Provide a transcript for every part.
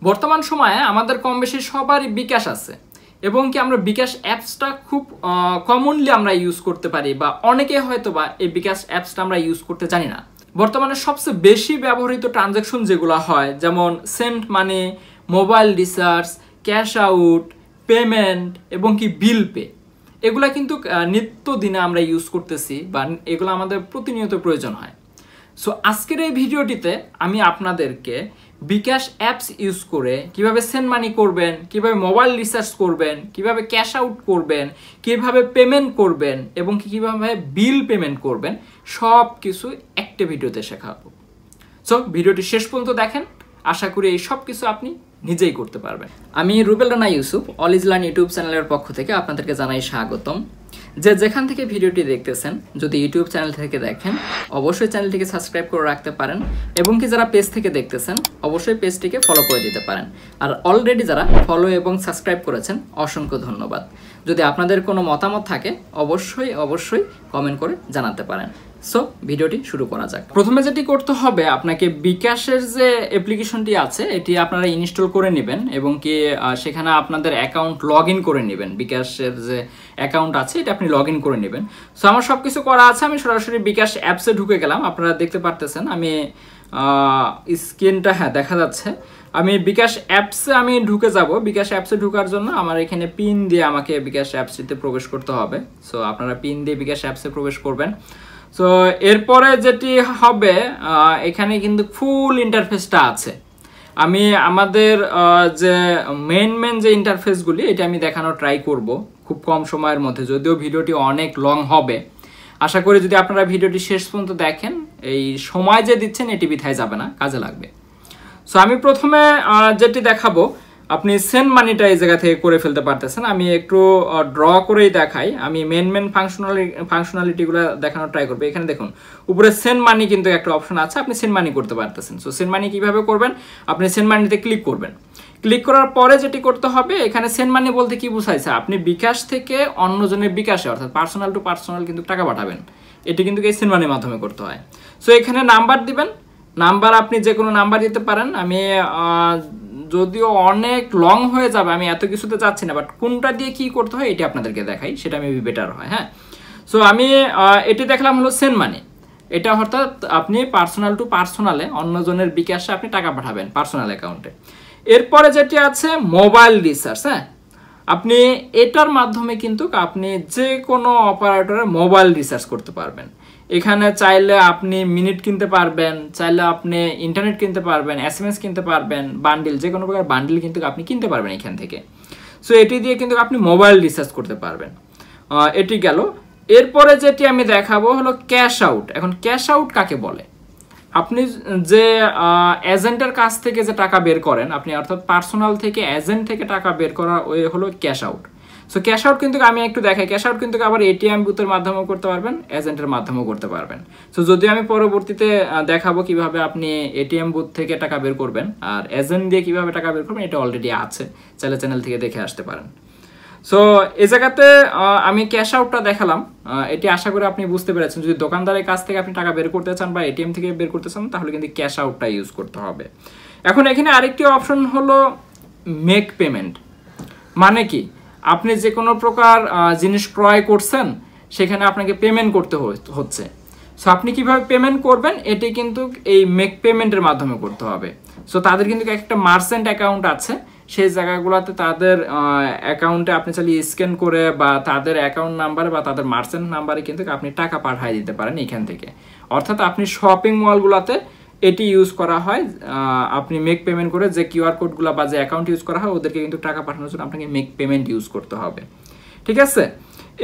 বর্তমান সময়ে আমাদের কম বেশি সবারই বিকাশ আছে এবং কি আমরা বিকাশ অ্যাপসটা খুব কমনলি আমরা ইউজ করতে পারি বা অনেকে হয়তো বা এই বিকাশ অ্যাপসটা আমরা ইউজ করতে জানি না। বর্তমানে সবচেয়ে বেশি ব্যবহৃত ট্রানজ্যাকশন যেগুলো হয় যেমন send money, mobile recharge, cash out, payment এবং কি বিল পে, এগুলা কিন্তু নিত্যদিনে আমরা ইউজ করতেছি বা এগুলো আমাদের প্রতিনিয়ত প্রয়োজন হয়। সো আজকের এই ভিডিওটিতে আমি আপনাদেরকে বিকাশ অ্যাপস ইউজ করে কিভাবে সেন্ড মানি করবেন, কিভাবে মোবাইল রিচার্জ করবেন, কিভাবে ক্যাশ আউট করবেন, কিভাবে পেমেন্ট করবেন এবং কিভাবে বিল পেমেন্ট করবেন সব কিছু একটা ভিডিওতে শেখাবো। সো ভিডিওটি শেষ পর্যন্ত দেখেন, আশা করি এই সব কিছু আপনি নিজেই করতে পারবেন। আমি Rubel Rana Yusuf, all is learn YouTube চ্যানেলের পক্ষ থেকে আপনাদেরকে জানাই স্বাগতম। যেখান থেকে ভিডিওটি দেখতেছেন, যদি ইউটিউব চ্যানেল থেকে দেখেন অবশ্যই চ্যানেলটিকে সাবস্ক্রাইব করে রাখতে পারেন এবং কি যারা পেজ থেকে দেখতেছেন অবশ্যই পেজটিকে ফলো করে দিতে পারেন। আর অলরেডি যারা ফলো এবং সাবস্ক্রাইব করেছেন অসংখ্য ধন্যবাদ। যদি আপনাদের কোনো মতামত থাকে অবশ্যই কমেন্ট করে জানাতে পারেন। সো ভিডিওটি শুরু করা যাক। প্রথমে যেটি করতে হবে, আপনাকে বিকাশের যে অ্যাপ্লিকেশনটি আছে এটি আপনারা ইনস্টল করে নেবেন এবং কি সেখানে আপনাদের অ্যাকাউন্ট লগ ইন করে নেবেন। বিকাশের যে অ্যাকাউন্ট আছে এটা আপনি লগ ইন করে নেবেন। সো আমার সব কিছু করা আছে, আমি সরাসরি বিকাশ অ্যাপসে ঢুকে গেলাম। আপনারা দেখতে পারতেছেন আমি স্ক্রিনটা দেখা যাচ্ছে। আমি বিকাশ অ্যাপসে ঢুকে যাব। বিকাশ অ্যাপসে ঢোকার জন্য আমার এখানে পিন দিয়ে আমাকে বিকাশ অ্যাপসটিতে প্রবেশ করতে হবে। সো আপনারা পিন দিয়ে বিকাশ অ্যাপসে প্রবেশ করবেন। সো এরপরে যেটি হবে, এখানে কিন্তু ফুল ইন্টারফেসটা আছে। আমি আমাদের যে মেন যে ইন্টারফেসগুলি এটা আমি দেখানোর ট্রাই করব খুব কম সময়ের মধ্যে, যদিও ভিডিওটি অনেক লং হবে। আশা করি যদি আপনারা ভিডিওটি শেষ পর্যন্ত দেখেন, এই সময় যে দিচ্ছেন এটি বৃথায় যাবে না, কাজে লাগবে। সো আমি প্রথমে যেটি দেখাবো, আপনি সেন্ড মানিটা এই জায়গা থেকে করে ফেলতে পারতেছেন। আমি একটু ড্র করেই দেখাই। আমি মেন ফাংশনালিটিগুলো দেখানোর ট্রাই করবো। এখানে দেখুন উপরে সেন্ড মানি কিন্তু একটা অপশন আছে, আপনি সেন্ড মানি করতে পারতেছেন। সো সেন্ড মানি কীভাবে করবেন, আপনি সেন্ড মানিতে ক্লিক করবেন। ক্লিক করার পরে যেটি করতে হবে, এখানে সেন্ড মানি বলতে কি বোঝাইছে, আপনি বিকাশ থেকে অন্যজনের বিকাশে অর্থাৎ পার্সোনাল টু পার্সোনাল কিন্তু টাকা পাঠাবেন। এটি কিন্তু এই সেন্ড মানির মাধ্যমে করতে হয়। সো এখানে নাম্বার দিবেন। নাম্বার আপনি যে কোনো নাম্বার দিতে পারেন। আমি যদিও অনেক লং হয়ে যাবে, আমি এত কিছুতে যাচ্ছি না, বাট কোনটা দিয়ে কি করতে হয় এটি আপনাদেরকে দেখাই, সেটা মেবি বেটার হয়। হ্যাঁ, সো আমি এটি দেখলাম হলো সেন্ড মানি। এটা অর্থাৎ আপনি পার্সোনাল টু পার্সোনালে অন্যজনের বিকাশে আপনি টাকা পাঠাবেন পার্সোনাল অ্যাকাউন্টে। এরপরে যেটি আছে মোবাইল রিচার্জ। হ্যাঁ, আপনি এটার মাধ্যমে কিন্তু আপনি যে কোনো অপারেটরে মোবাইল রিচার্জ করতে পারবেন। এখানে চাইলে আপনি মিনিট কিনতে পারবেন, চাইলে আপনি ইন্টারনেট কিনতে পারবেন, SMS কিনতে পারবেন, বান্ডিল, যে কোনো প্রকার বান্ডিল কিন্তু আপনি কিনতে পারবেন এখান থেকে। সো এটি দিয়ে কিন্তু আপনি মোবাইল রিচার্জ করতে পারবেন। এটি গেল। এরপরে যেটি আমি দেখাবো হলো ক্যাশ আউট। এখন ক্যাশ আউট কাকে বলে, আপনি যে এজেন্টের কাছ থেকে যে টাকা বের করেন, আপনি অর্থাৎ পার্সোনাল থেকে এজেন্ট থেকে টাকা বের করা ওই হলো cash out. So cash out কিন্তু আমি একটু দেখাই। ক্যাশ আউট কিন্তু আবার ATM বুথের মাধ্যমেও করতে পারবেন, এজেন্টের মাধ্যমেও করতে পারবেন। সো যদি আমি পরবর্তীতে দেখাবো কিভাবে আপনি ATM বুথ থেকে টাকা বের করবেন আর এজেন্ট দিয়ে কিভাবে টাকা বের করবেন, এটা অলরেডি আছে, চাইলে চ্যানেল থেকে দেখে আসতে পারেন। সো এই জায়গাতে আমি ক্যাশ আউটটা দেখালাম। এটি আশা করি আপনি বুঝতে পেরেছেন। যদি দোকানদারের কাছ থেকে আপনি টাকা বের করতে চান বা ATM থেকে বের করতে চান তাহলে কিন্তু ক্যাশ আউটটা ইউজ করতে হবে। এখন এখানে আরেকটি অপশন হলো মেক পেমেন্ট। মানে কি, আপনি যে কোনো প্রকার জিনিস ক্রয় করছেন সেখানে আপনাকে পেমেন্ট করতে হচ্ছে। সো আপনি কিভাবে পেমেন্ট করবেন, এটি কিন্তু এই মেক পেমেন্টের মাধ্যমে করতে হবে। সো তাদের কিন্তু একটা মার্চেন্ট অ্যাকাউন্ট আছে, সেই জায়গাগুলোতে তাদের অ্যাকাউন্টে আপনি চাইলে স্ক্যান করে বা তাদের অ্যাকাউন্ট নাম্বারে বা তাদের মার্চেন্ট নাম্বারে কিন্তু আপনি টাকা পাঠিয়ে দিতে পারেন এখান থেকে। অর্থাৎ আপনি শপিং মলগুলোতে এটি ইউজ করা হয়। আপনি মেক পেমেন্ট করে যে QR কোডগুলো বা যে অ্যাকাউন্ট ইউজ করা হয় ওদেরকে কিন্তু টাকা পাঠানোর জন্য আপনাকে মেক পেমেন্ট ইউজ করতে হবে। ঠিক আছে।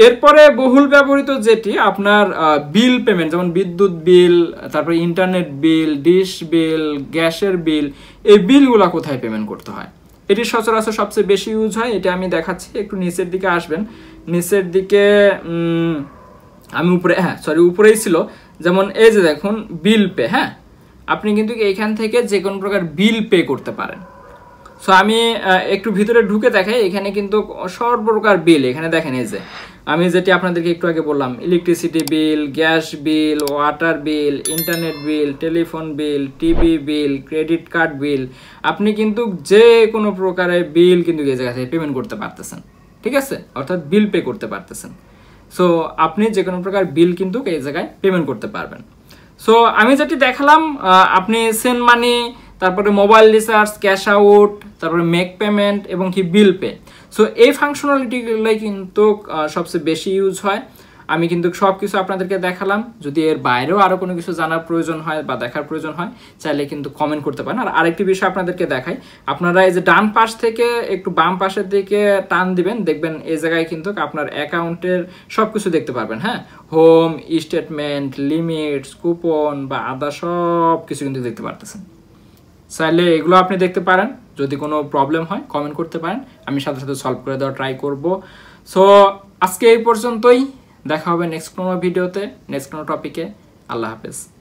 এরপরে বহুল ব্যবহৃত যেটি আপনার বিল পেমেন্ট, যেমন বিদ্যুৎ বিল, তারপরে ইন্টারনেট বিল, ডিশ বিল, গ্যাসের বিল, এই বিলগুলো কোথায় পেমেন্ট করতে হয়, এটি সচরাচর সবচেয়ে বেশি ইউজ হয়। এটা আমি দেখাচ্ছি। একটু নিচের দিকে আসবেন। নিচের দিকে আমি উপরেই ছিল। যেমন এই যে দেখুন বিল পে। হ্যাঁ, আপনি কিন্তু এইখান থেকে যে কোনো প্রকার বিল পে করতে পারেন। সো আমি একটু ভিতরে ঢুকে দেখাই। এখানে কিন্তু সর্বপ্রকার বিল এখানে দেখেন, এই যে আমি যেটি আপনাদেরকে একটু আগে বললাম, electricity bill, gas bill, water bill, internet bill, telephone bill, TV bill, credit card bill, আপনি কিন্তু যে কোনো প্রকারের বিল কিন্তু এই জায়গা থেকে পেমেন্ট করতে পারতেছেন, ঠিক আছে, অর্থাৎ বিল পে করতে পারতেছেন। সো আপনি যে কোনো প্রকার বিল কিন্তু এই জায়গায় পেমেন্ট করতে পারবেন। সো আমি যেটি দেখালাম, আপনি সেন্ড মানি, তারপরে মোবাইল রিচার্জ, ক্যাশ আউট, তারপরে মেক পেমেন্ট এবং কি বিল পে। সো এই ফাংশনালিটিগুলোই কিন্তু সবচেয়ে বেশি ইউজ হয়। আমি কিন্তু সব কিছু আপনাদেরকে দেখালাম। যদি এর বাইরেও আরও কোনো কিছু জানার প্রয়োজন হয় বা দেখার প্রয়োজন হয়, চাইলে কিন্তু কমেন্ট করতে পারেন। আর আরেকটি বিষয় আপনাদেরকে দেখাই, আপনারা এই যে ডান পাশ থেকে একটু বাম পাশের দিকে টান দিবেন, দেখবেন এই জায়গায় কিন্তু আপনার অ্যাকাউন্টের সব কিছু দেখতে পারবেন। হ্যাঁ, হোম স্টেটমেন্ট, লিমিটস, কুপন বা আদার সব কিছু কিন্তু দেখতে পারতেছেন। চাইলে এগুলো আপনি দেখতে পারেন। যদি কোনো প্রবলেম হয় কমেন্ট করতে পারেন, আমি সাথে সাথে সলভ করে দেওয়ার ট্রাই করব। সো আজকে এই পর্যন্তই, দেখা হবে নেক্সট কোনো ভিডিওতে, নেক্সট কোনো টপিকে। আল্লাহ হাফেজ।